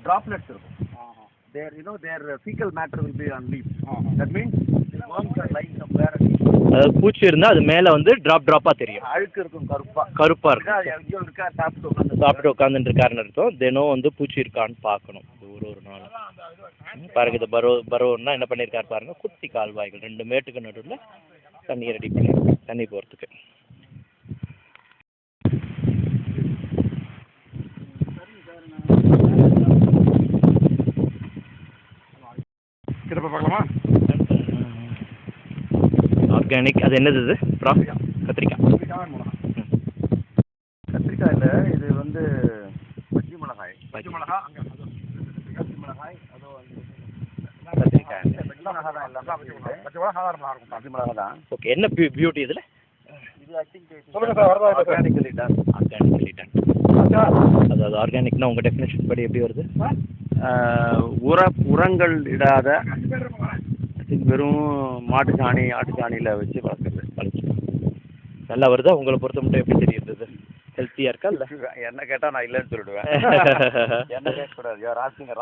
droplets இருக்கும். Their their fecal matter will be on leaves. That means the worms are lying somewhere. அதாவது பூச்சி இருந்தால் அது மேலே வந்து ட்ராப்பாக தெரியும். அழுக்கு இருக்கும், கருப்பாக இருக்கும். எங்கேயோ இருக்கா சாப்பிட்டு உட்காந்துட்டு இருக்காருன்னு அர்த்தம். தினம் வந்து பூச்சி இருக்கான்னு பார்க்கணும் ஒரு நாள். பாருங்க, இது பரோன்னா என்ன பண்ணியிருக்காரு பாருங்க, குட்டி கால்வாய்கள் 2 மேட்டுக்கு நடுவில் தண்ணியை ரெடி பண்ணியிருக்காங்க தண்ணி போகிறதுக்கு. ஆர்கானிக். அது என்னது இது? கத்திரிக்காய். கத்திரிக்காய் இல்லை, இது வந்து பச்சை மிளகாய். பச்சை மிளகாய் அதோ கத்திரிக்காய். பச்சை மிளகாய் தான் எல்லாமே. பச்சை மிளகாய் சாதாரணமாக இருக்கும். பச்சை மிளகாய் தான். ஓகே. என்ன பியூட்டி இதில்? இது ஐ திங்க் சொல்லுங்கள் சார். Organically done. அதாவது ஆர்கானிக்னா உங்கள் டெஃபினேஷன் படி எப்படி வருது? உரங்கள் இடாத வெறும் மாட்டு சாணி ஆட்டு சாணியில் வச்சு வளர்க்குறது. நல்லா வருதா? உங்களை பொறுத்த மட்டும் எப்படி தெரியுது? ஹெல்த்தியாக இருக்கா இல்லை? என்ன கேட்டால் நான் இல்லைன்னு சொல்லிடுவேன். என்ன கேட்கக்கூடாது. யார் ஆச்சுங்க